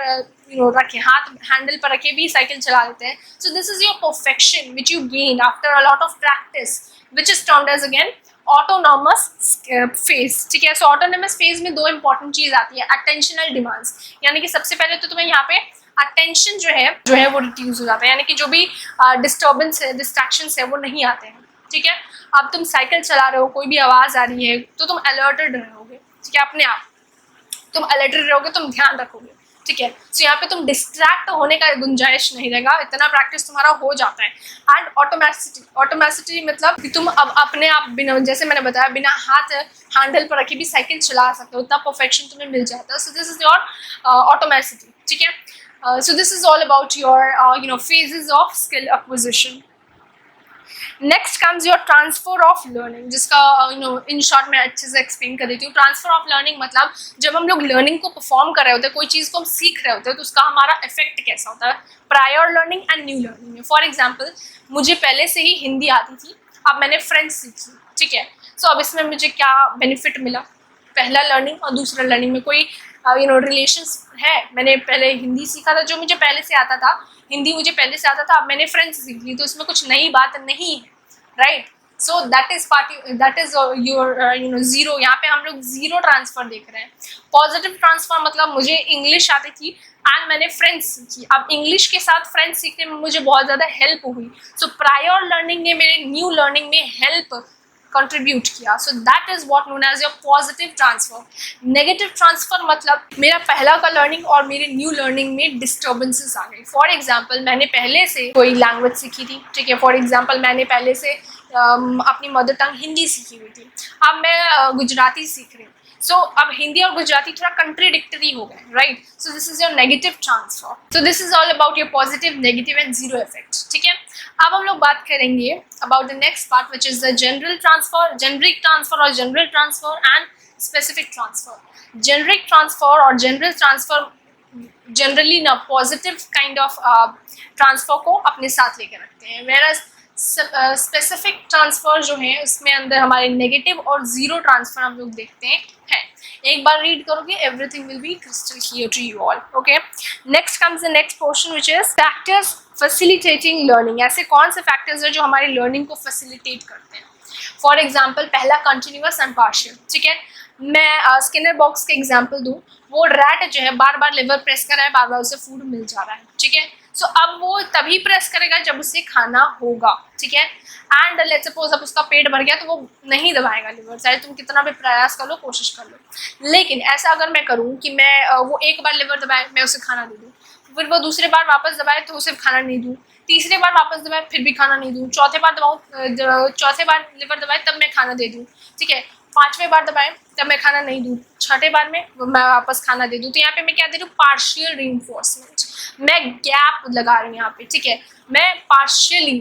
रखे, हाथ हैंडल पर रखे भी साइकिल चला लेते हैं। So this is your perfection which you gain after a lot of practice, which is termed as again autonomous phase, ठीक है। सो ऑटोनॉमस फेज में दो इंपॉर्टेंट चीज आती है, अटेंशनल डिमांड्स, यानी कि सबसे पहले तो तुम्हें यहाँ पे अटेंशन जो है वो रिड्यूस हो जाता है, यानी कि जो भी डिस्टर्बेंस है, डिस्ट्रैक्शंस है वो नहीं आते हैं, ठीक है। अब तुम साइकिल चला रहे हो, कोई भी आवाज़ आ रही है तो तुम अलर्टेड रहोगे, ठीक है, अपने आप तुम अलर्टेड रहोगे, तुम ध्यान रखोगे, ठीक है। सो यहाँ पे तुम डिस्ट्रैक्ट होने का गुंजाइश नहीं रहेगा, इतना प्रैक्टिस तुम्हारा हो जाता है। एंड ऑटोमेसिटी मतलब कि तुम अब अपने आप बिना, जैसे मैंने बताया, बिना हाथ हैंडल पर रखे भी साइकिल चला सकते हो, उतना परफेक्शन तुम्हें मिल जाता है। सो दिस इज योर ऑटोमेसिटी, ठीक है। सो this is all about your phases of skill acquisition. Next comes your transfer of learning, जिसका इन शॉर्ट मैं अच्छे से एक्सप्लेन कर देती हूँ। ट्रांसफर ऑफ लर्निंग मतलब जब हम लोग लर्निंग को परफॉर्म कर रहे होते हैं, कोई चीज़ को हम सीख रहे होते हैं, तो उसका हमारा इफेक्ट कैसा होता है prior learning and new learning में। फॉर एग्जाम्पल मुझे पहले से ही हिंदी आती थी, अब मैंने फ्रेंच सीखी, ठीक है। सो अब इसमें मुझे क्या बेनिफिट मिला, पहला लर्निंग और दूसरा लर्निंग में कोई रिलेशंस है। मैंने पहले हिंदी सीखा था, जो मुझे पहले से आता था, हिंदी मुझे पहले से आता था, अब मैंने फ्रेंच सीख ली, तो इसमें कुछ नई बात नहीं है, right. So that is your zero. यहाँ पे हम लोग जीरो ट्रांसफर देख रहे हैं। पॉजिटिव ट्रांसफर मतलब मुझे इंग्लिश आती थी एंड मैंने फ्रेंच सीखी, अब इंग्लिश के साथ फ्रेंच सीखने में मुझे बहुत ज़्यादा हेल्प हुई। सो प्रायर लर्निंग ने मेरे न्यू लर्निंग में हेल्प कंट्रीब्यूट किया। So that is what known as your positive transfer. Negative transfer मतलब मेरा पहला का लर्निंग और मेरे न्यू लर्निंग में डिस्टर्बेंसेस आ गई। फॉर एग्जाम्पल मैंने पहले से कोई लैंग्वेज सीखी थी, ठीक है, फॉर एग्जाम्पल मैंने पहले से अपनी मदर टंग हिंदी सीखी हुई थी, अब मैं गुजराती सीख रही हूँ। सो अब हिंदी और गुजराती थोड़ा कंट्रीडिक्टरी हो गए, right? So this is your negative transfer. So this is all about your positive, negative and zero effect. ठीक है, अब हम लोग बात करेंगे about the next part which is the general transfer, generic transfer और general transfer and specific transfer. Generic transfer और general transfer generally ना पॉजिटिव काइंड ऑफ ट्रांसफर को अपने साथ लेके रखते हैं, वेयर स्पेसिफिक ट्रांसफर जो है उसमें अंदर हमारे नेगेटिव और जीरो ट्रांसफर हम लोग देखते हैं. एक बार रीड करोगे everything will be crystal clear to you all. Okay, next comes the next portion which is factors facilitating learning. ऐसे कौन से फैक्टर्स है जो हमारी लर्निंग को फैसिलिटेट करते हैं? फॉर एग्जाम्पल पहला कंटिन्यूअस एंड पार्शियल. ठीक है, मैं स्किनर बॉक्स का एग्जाम्पल दूँ. वो रैट जो है बार बार लिवर प्रेस कर रहा है, बार बार उसे फूड मिल जा रहा है. ठीक है, सो अब वो तभी प्रेस करेगा जब उसे खाना होगा. ठीक है, एंड लेट्स सपोज अब उसका पेट भर गया तो वो नहीं दबाएगा लिवर, चाहे तुम कितना भी प्रयास कर लो, कोशिश कर लो. लेकिन ऐसा अगर मैं करूँ कि मैं वो एक बार लिवर दबाए मैं उसे खाना दे दूँ, फिर वो दूसरे बार वापस दबाए तो उसे खाना नहीं दूँ, तीसरे बार वापस दबाए फिर भी खाना नहीं दूँ, चौथे बार लिवर दबाए तब मैं खाना दे दूँ. ठीक है, पांचवें बार दबाए तब मैं खाना नहीं दूँ, छठे बार में मैं वापस खाना दे दूँ. तो यहाँ पे मैं क्या दे रही हूँ? Partial reinforcement. मैं गैप लगा रही हूँ यहाँ पे. ठीक है, मैं पार्शियली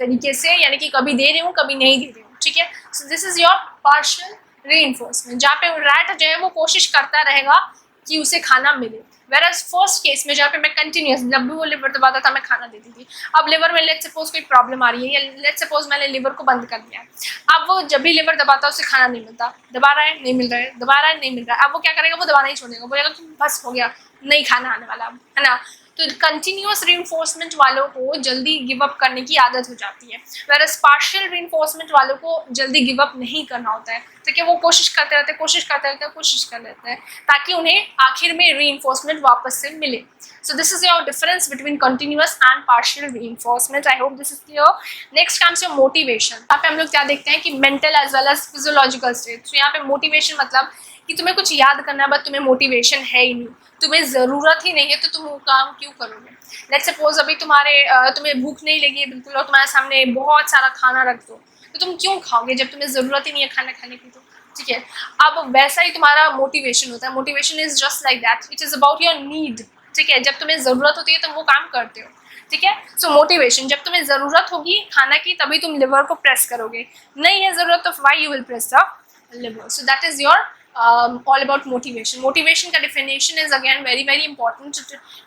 तरीके से, यानी कि कभी दे रही हूँ कभी नहीं दे रही हूँ. ठीक है, सो this is your partial reinforcement, जहाँ पे रैट जो है वो कोशिश करता रहेगा कि उसे खाना मिले. वेरएज फर्स्ट केस में जहाँ पे मैं कंटिन्यूस जब भी वो लिवर दबाता था मैं खाना देती थी, अब लिवर में लेट्स सपोज कोई प्रॉब्लम आ रही है, या लेट्स सपोज मैंने लिवर को बंद कर दिया है, अब वो जब भी लिवर दबाता है उसे खाना नहीं मिलता, दबा रहा है नहीं मिल रहा है, दबा रहा है नहीं मिल रहा है, अब वो क्या करेगा? वो दबाना ही छोड़ेगा, बोलेगा कि बस हो गया, नहीं खाना आने वाला अब, है ना? तो कंटिन्यूस रीइंफोर्समेंट वालों को जल्दी गिव अप करने की आदत हो जाती है, वेरएज पार्शियल रीइंफोर्समेंट वालों को जल्दी गिव अप नहीं करना होता है. तो क्या वो कोशिश करते रहते हैं ताकि उन्हें आखिर में रीइंफोर्समेंट वापस से मिले. So this is your difference between continuous and partial reinforcement. I hope this is clear. Next comes your motivation. यहाँ पे हम लोग क्या देखते हैं कि mental as well as physiological state. तो यहाँ पे मोटिवेशन मतलब कि तुम्हें कुछ याद करना है बट तुम्हें मोटिवेशन है ही नहीं, तुम्हें ज़रूरत ही नहीं है, तो तुम वो काम क्यों करोगे? लेट्स सपोज अभी तुम्हें भूख नहीं लगी है बिल्कुल और तुम्हारे सामने बहुत सारा खाना रख दो, तो तुम क्यों खाओगे जब तुम्हें ज़रूरत ही नहीं है खाना खाने की? तो ठीक है, अब वैसा ही तुम्हारा मोटिवेशन होता है. Motivation is just like that, it is about your need. ठीक है, जब तुम्हें ज़रूरत होती है तुम वो काम करते हो. ठीक है, सो मोटिवेशन जब तुम्हें ज़रूरत होगी खाना की तभी तुम लिवर को प्रेस करोगे, नहीं है ज़रूरत तो why you will press the liver. So that is your all about motivation. Motivation का definition is again very very important.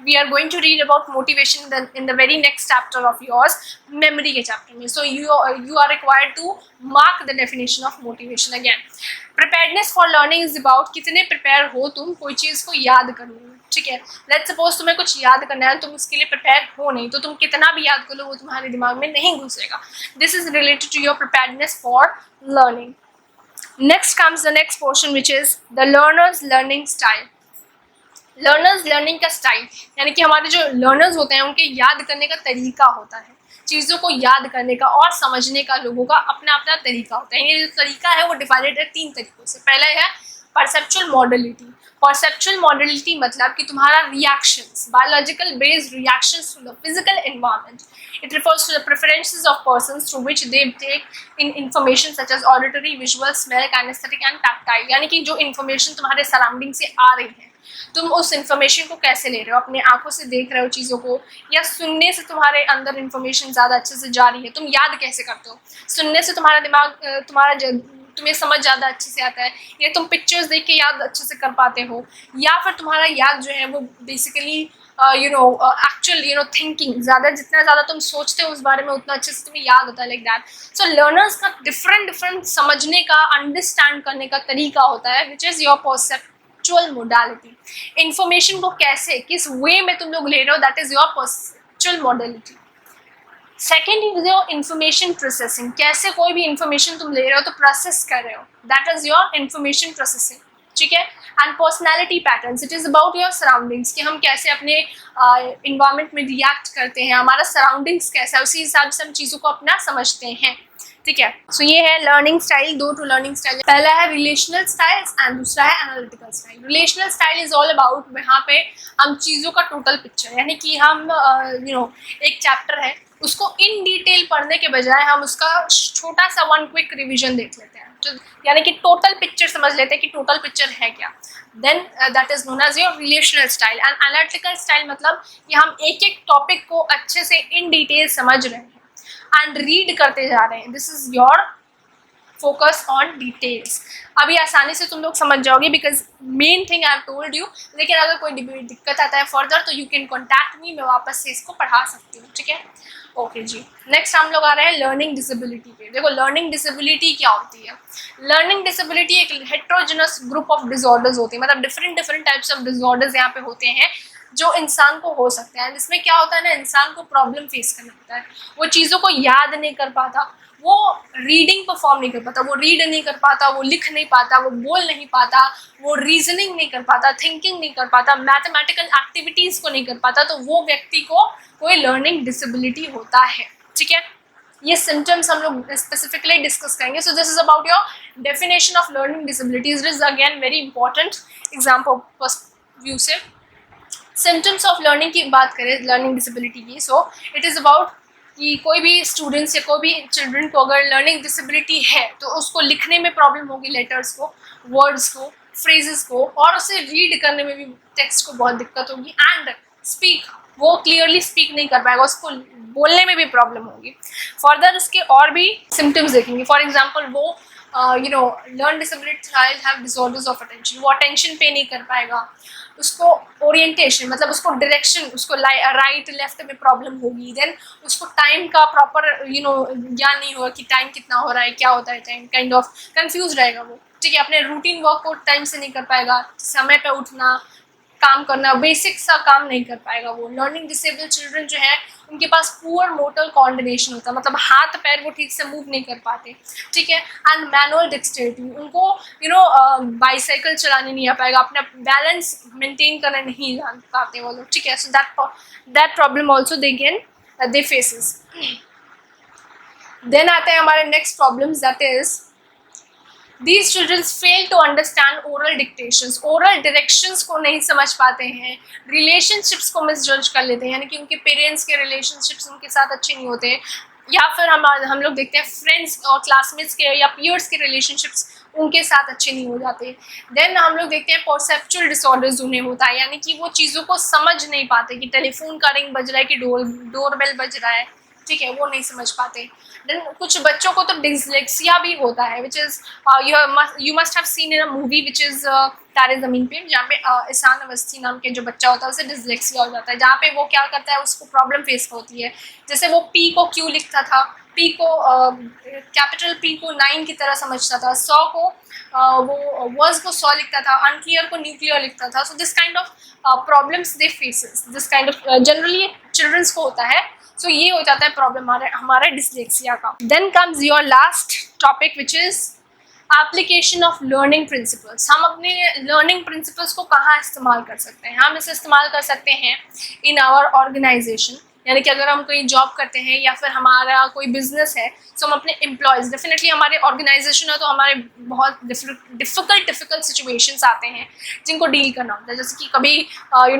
We are going to read about motivation in the very next chapter of yours, memory के chapter में. So you are required to mark the definition of motivation again. Preparedness for learning is about कितने prepare हो तुम कोई चीज़ को याद करने में. ठीक है, लेट्स सपोज तुम्हें कुछ याद करना है, तुम उसके लिए प्रिपेयर हो नहीं, तो तुम कितना भी याद कर लो वो तुम्हारे दिमाग में नहीं घुसेगा. This is related to your preparedness for learning. Next comes the next portion which is the learner's learning style. Learner's learning का स्टाइल यानी कि हमारे जो लर्नर्स होते हैं उनके याद करने का तरीका होता है, चीज़ों को याद करने का और समझने का लोगों का अपना अपना तरीका होता है. ये जो तरीका है वो डिवाइडेड है 3 तरीकों से. पहला है परसेप्चुअल मॉडलिटी. परसेप्चुअल मॉडलिटी मतलब कि तुम्हारा reactions, biological based reactions to the physical environment. It refers to the preferences of persons through which they take in information such as auditory, visual, smell, kinesthetic and tactile. यानी कि जो information तुम्हारे surrounding से आ रही है तुम उस information को कैसे ले रहे हो, अपने आंखों से देख रहे हो चीज़ों को, या सुनने से तुम्हारे अंदर इन्फॉर्मेशन ज़्यादा अच्छे से जा रही है, तुम याद कैसे करते हो? सुनने से तुम्हारा दिमाग तुम्हें समझ ज़्यादा अच्छे से आता है, या तुम पिक्चर्स देख के याद अच्छे से कर पाते हो, या फिर तुम्हारा याद जो है वो बेसिकली एक्चुअल थिंकिंग, जितना ज़्यादा तुम सोचते हो उस बारे में उतना अच्छे से तुम्हें याद होता है, लाइक दैट. सो लर्नर्स का डिफरेंट समझने का, अंडरस्टैंड करने का तरीका होता है which is your perceptual modality. Information को कैसे, किस वे में तुम लोग ले रहे हो, that is your perceptual modality. Second is your information processing. कैसे कोई भी इन्फॉर्मेशन तुम ले रहे हो तो प्रोसेस कर रहे हो, that is your information processing. ठीक है, and personality patterns, it is about your surroundings कि हम कैसे अपने इन्वायरमेंट में रिएक्ट करते हैं, हमारा सराउंडिंग्स कैसा है, उसी हिसाब से हम चीज़ों को अपना समझते हैं. ठीक है, सो ये है लर्निंग स्टाइल. 2 learning style. पहला है रिलेशनल स्टाइल एंड दूसरा है analytical style. Relational style is all about, यहाँ पे हम चीज़ों का टोटल पिक्चर, यानी कि हम एक चैप्टर है उसको इन डिटेल पढ़ने के बजाय हम उसका छोटा सा 1 क्विक रिविजन देख लेते हैं. तो यानी कि टोटल पिक्चर समझ लेते हैं कि टोटल पिक्चर है क्या। Then that is known as your relational style. And analytical style मतलब कि हम एक एक टॉपिक को अच्छे से इन डिटेल समझ रहे हैं एंड रीड करते जा रहे हैं। This is your focus on details. अभी आसानी से तुम लोग समझ जाओगे because main thing I have told you. लेकिन अगर कोई दिक्कत आता है फर्दर तो यू कैन कॉन्टैक्ट मी, मैं वापस से इसको पढ़ा सकती हूँ, ठीक है। ओके जी, नेक्स्ट हम लोग आ रहे हैं लर्निंग डिसेबिलिटी पे। देखो लर्निंग डिसेबिलिटी क्या होती है। लर्निंग डिसेबिलिटी एक हेट्रोजेनस ग्रुप ऑफ डिसऑर्डर्स होती है, मतलब डिफरेंट टाइप्स ऑफ डिसऑर्डर्स यहाँ पे होते हैं जो इंसान को हो सकते हैं। इसमें क्या होता है ना, इंसान को प्रॉब्लम फेस करना होता है, वो चीज़ों को याद नहीं कर पाता, वो रीडिंग परफॉर्म नहीं कर पाता, वो रीड नहीं कर पाता, वो लिख नहीं पाता, वो बोल नहीं पाता, वो रीजनिंग नहीं कर पाता, थिंकिंग नहीं कर पाता, मैथमेटिकल एक्टिविटीज को नहीं कर पाता, तो वो व्यक्ति को कोई लर्निंग डिसेबिलिटी होता है, ठीक है। ये सिम्टम्स हम लोग स्पेसिफिकली डिस्कस करेंगे। सो this is about your definition of learning disabilities. Is again very important exam first view से। सिम्टम्स ऑफ लर्निंग की बात करें, लर्निंग डिसेबिलिटी की, सो इट इज़ अबाउट कि कोई भी स्टूडेंट्स या कोई भी चिल्ड्रन को अगर लर्निंग डिसेबिलिटी है तो उसको लिखने में प्रॉब्लम होगी, लेटर्स को, वर्ड्स को, फ्रेजेस को, और उसे रीड करने में भी टेक्स्ट को बहुत दिक्कत होगी। एंड स्पीक, वो क्लियरली स्पीक नहीं कर पाएगा, उसको बोलने में भी प्रॉब्लम होगी। फर्दर उसके और भी सिम्टम्स देखेंगे। फॉर एग्जाम्पल वो learn disability child have disorders of attention, वो अटेंशन पे नहीं कर पाएगा, उसको ओरिएंटेशन मतलब उसको डायरेक्शन, उसको राइट लेफ्ट में प्रॉब्लम होगी। देन उसको टाइम का प्रॉपर ज्ञान नहीं होगा कि टाइम कितना हो रहा है, क्या होता है टाइम, काइंड ऑफ कंफ्यूज रहेगा वो, ठीक है। अपने रूटीन वर्क को टाइम से नहीं कर पाएगा, समय पे उठना, काम करना, बेसिक सा काम नहीं कर पाएगा वो। लर्निंग डिसेबल चिल्ड्रन जो है उनके पास पुअर मोटर कोऑर्डिनेशन होता है, मतलब हाथ पैर वो ठीक से मूव नहीं कर पाते, ठीक है। एंड मैनुअल डेक्सटेरिटी, उनको बाइसाइकिल चलाने नहीं आ पाएगा, अपना बैलेंस मेंटेन करना नहीं जान पाते वो लोग, ठीक है। So that problem also they faces. Then आते हैं हमारे next problem, that is These children fail to understand oral dictations. Oral directions को नहीं समझ पाते हैं, relationships को misjudge कर लेते हैं, यानी कि उनके पेरेंट्स के relationships उनके साथ अच्छे नहीं होते, या फिर हम लोग देखते हैं फ्रेंड्स और क्लासमेट्स के या पीयर्स के रिलेशनशिप्स उनके साथ अच्छे नहीं हो जाते। देन हम लोग देखते हैं परसेप्चुअल डिसऑर्डर्स उन्हें होता है, यानी कि वो चीज़ों को समझ नहीं पाते कि टेलीफोन का रिंग बज रहा है कि डोरबेल बज रहा है, ठीक है, वो नहीं समझ पाते। देन कुछ बच्चों को तो डिसलेक्सिया भी होता है, which is you must have seen in a movie which is तारे ज़मीन पे, जहाँ पे ईशान अवस्थी नाम के जो बच्चा होता है उसे डिसलेक्सिया हो जाता है, जहाँ पे वो क्या करता है, उसको प्रॉब्लम फेस होती है। जैसे वो पी को क्यू लिखता था, पी को कैपिटल पी को 9 की तरह समझता था, 100 को वो वर्ड्स को 100 लिखता था, अनक्लियर को न्यूक्लियर लिखता था। So this kind of problems they faces, this kind of generally childrens को होता है। सो ये हो जाता है प्रॉब्लम हमारा डिसलेक्सिया का। Then comes your last topic which is application of learning principles. हम अपने लर्निंग प्रिंसिपल्स को कहाँ इस्तेमाल कर सकते हैं? हम इसे इस्तेमाल कर सकते हैं इन आवर ऑर्गेनाइजेशन, यानी कि अगर हम कोई जॉब करते हैं या फिर हमारा कोई बिजनेस है, तो हम अपने एम्प्लॉयज़, डेफिनेटली हमारे ऑर्गेनाइजेशन है तो हमारे बहुत डिफ़िकल्ट सिचुएशंस आते हैं जिनको डील करना होता है। जैसे कि कभी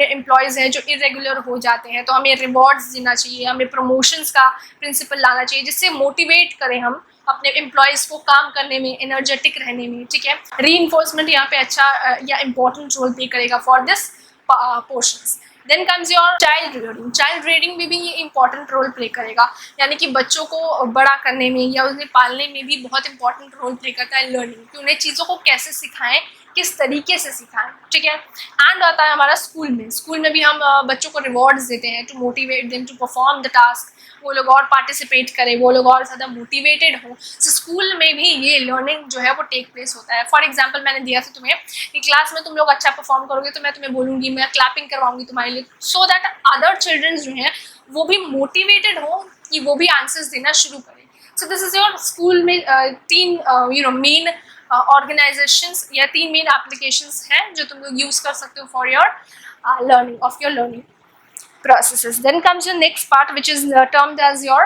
एम्प्लॉयज़ हैं जो इरेगुलर हो जाते हैं, तो हमें रिवॉर्ड्स देना चाहिए, हमें प्रमोशंस का प्रिंसिपल लाना चाहिए जिससे मोटिवेट करें हम अपने एम्प्लॉयज़ को काम करने में, एनर्जेटिक रहने में, ठीक है। रीइंफोर्समेंट यहाँ पे अच्छा या इम्पोर्टेंट रोल प्ले करेगा for this portions. Then comes your child rearing. Child rearing में भी ये इंपॉर्टेंट रोल प्ले करेगा, यानी कि बच्चों को बड़ा करने में या उन्हें पालने में भी बहुत इंपॉर्टेंट रोल प्ले करता है लर्निंग, कि उन्हें चीज़ों को कैसे सिखाएं, किस तरीके से सिखाएं, ठीक है। एंड आता है हमारा स्कूल में भी हम बच्चों को रिवॉर्ड्स देते हैं to motivate them to perform the task, वो लोग और पार्टिसिपेट करें, वो लोग और ज़्यादा मोटिवेटेड हों। तो स्कूल में भी ये लर्निंग जो है वो टेक प्लेस होता है। फॉर एग्जांपल मैंने दिया था तुम्हें कि क्लास में तुम लोग अच्छा परफॉर्म करोगे तो मैं तुम्हें बोलूँगी, मैं क्लैपिंग करवाऊंगी तुम्हारे लिए, सो दैट अदर चिल्ड्रन जो हैं वो भी मोटिवेटेड हों कि वो भी आंसर्स देना शुरू करें। So this is your school में 3 मेन ऑर्गेनाइजेशंस या 3 मेन एप्लीकेशंस हैं जो तुम लोग यूज़ कर सकते हो for your learning of your learning processes. Then comes your next part which is termed as your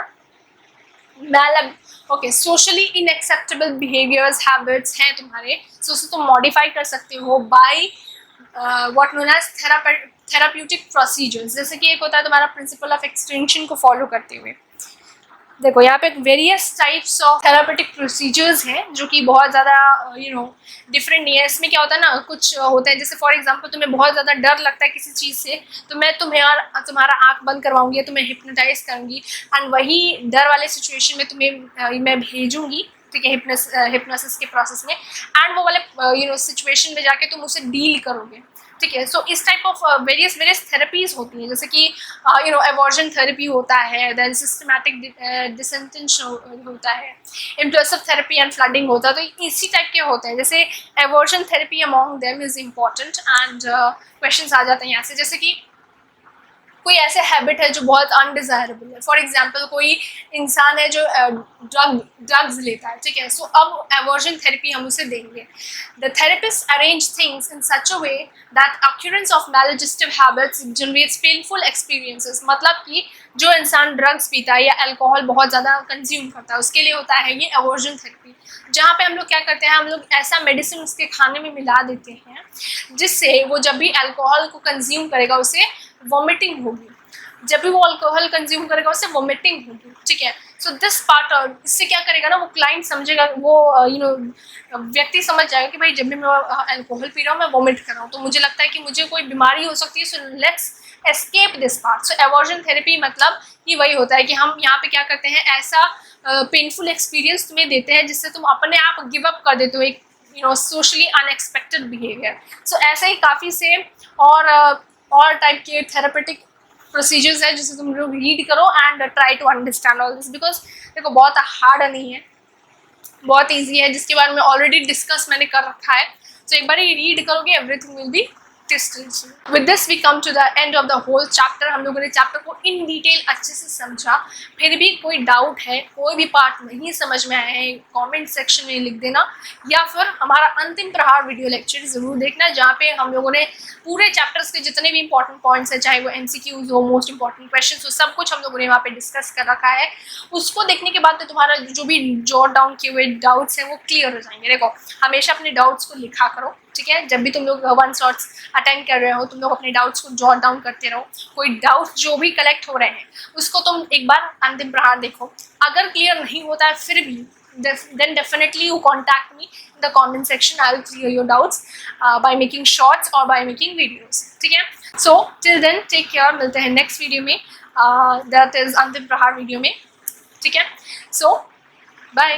socially unacceptable behaviors, habits हैं तुम्हारे, so उसे तुम modify कर सकते हो by what known as therapeutic procedures। जैसे कि एक होता है तुम्हारा principle of extinction को follow करते हुए, देखो यहाँ पे various types of therapeutic procedures हैं जो कि बहुत ज़्यादा डिफरेंट नहीं है। इसमें क्या होता है ना, कुछ होता है जैसे फॉर एग्जांपल तुम्हें बहुत ज़्यादा डर लगता है किसी चीज़ से, तो मैं तुम्हारा आंख बंद करवाऊंगी या तुम्हें हिप्नोटाइज करूंगी, एंड वही डर वाले सिचुएशन में तुम्हें मैं भेजूंगी, ठीक है, हिप्नोसिस के प्रोसेस में, एंड वो वाले सिचुएशन में जाके तुम उसे डील करोगे, ठीक है। सो इस टाइप ऑफ वेरियस थेरेपीज होती हैं, जैसे कि एवर्जन थेरेपी होता है, देन सिस्टमैटिक डिसेंटेंशन होता है, इम्प्लसिव थेरेपी एंड फ्लडिंग होता है। तो इसी टाइप के होते हैं। जैसे aversion therapy among them is important, and questions आ जाते हैं यहाँ से, जैसे कि कोई ऐसे हैबिट है जो बहुत अनडिजायरेबल है। फॉर एग्जाम्पल कोई इंसान है जो ड्रग्स लेता है, ठीक है। सो अब एवर्जन थेरेपी हम उसे देंगे। The therapist arrange things in such a way that occurrence of maldigestive habits generates painful experiences. मतलब कि जो इंसान ड्रग्स पीता है या अल्कोहल बहुत ज़्यादा कंज्यूम करता है, उसके लिए होता है ये एवर्जन थेरेपी, जहाँ पे हम लोग क्या करते हैं, हम लोग ऐसा मेडिसिन उसके खाने में मिला देते हैं जिससे वो जब भी अल्कोहल को कंज्यूम करेगा उसे वॉमिटिंग होगी, जब भी वो अल्कोहल कंज्यूम करेगा उससे वॉमिटिंग होगी, ठीक है। सो दिस पार्ट, इससे क्या करेगा ना, वो क्लाइंट समझेगा, वो व्यक्ति समझ जाएगा कि भाई जब भी मैं अल्कोहल पी रहा हूँ मैं वॉमिट कर रहा हूँ, तो मुझे लगता है कि मुझे कोई बीमारी हो सकती है, so let's escape this part. So aversion therapy मतलब कि वही होता है कि हम यहाँ पे क्या करते हैं, ऐसा पेनफुल एक्सपीरियंस तुम्हें देते हैं जिससे तुम अपने आप गिव अप कर देते हो एक सोशली अनएक्सपेक्टेड बिहेवियर। सो ऐसे ही काफ़ी से और टाइप के थेरेपेटिक प्रोसीजर्स है जिसे तुम लोग रीड करो and try to understand all this, because देखो बहुत हार्ड नहीं है, बहुत ईजी है, जिसके बारे में ऑलरेडी डिस्कस मैंने कर रखा है। तो एक बार ये रीड करोगे everything will be crystal. With this we come to the end of the whole chapter. हम लोगों ने चैप्टर को इन डिटेल अच्छे से समझा। फिर भी कोई डाउट है, कोई भी पार्ट नहीं समझ में आया है, कमेंट सेक्शन में लिख देना, या फिर हमारा अंतिम प्रहार वीडियो लेक्चर जरूर देखना, जहाँ पे हम लोगों ने पूरे चैप्टर्स के जितने भी इंपॉर्टेंट पॉइंट्स हैं, चाहे वो MCQs हो, मोस्ट इंपॉर्टेंट क्वेश्चन हो, सब कुछ हम लोगों ने वहाँ पे डिस्कस कर रखा है। उसको देखने के बाद तो तुम्हारा जो भी जॉट डाउन किए हुए डाउट्स हैं वो क्लियर हो जाएंगे। देखो हमेशा अपने डाउट्स को लिखा करो, ठीक है। जब भी तुम लोग 1 शॉट्स अटेंड कर रहे हो, तुम लोग अपने डाउट्स को जॉट डाउन करते रहो। कोई डाउट जो भी कलेक्ट हो रहे हैं उसको तुम एक बार अंतिम प्रहार देखो, अगर क्लियर नहीं होता है फिर भी then definitely you contact me in the comment section. I will clear your doubts by making shorts or by making videos, ठीक है। So till then take care, मिलते हैं next वीडियो में, that is अंतिम प्रहार वीडियो में, ठीक है। So bye.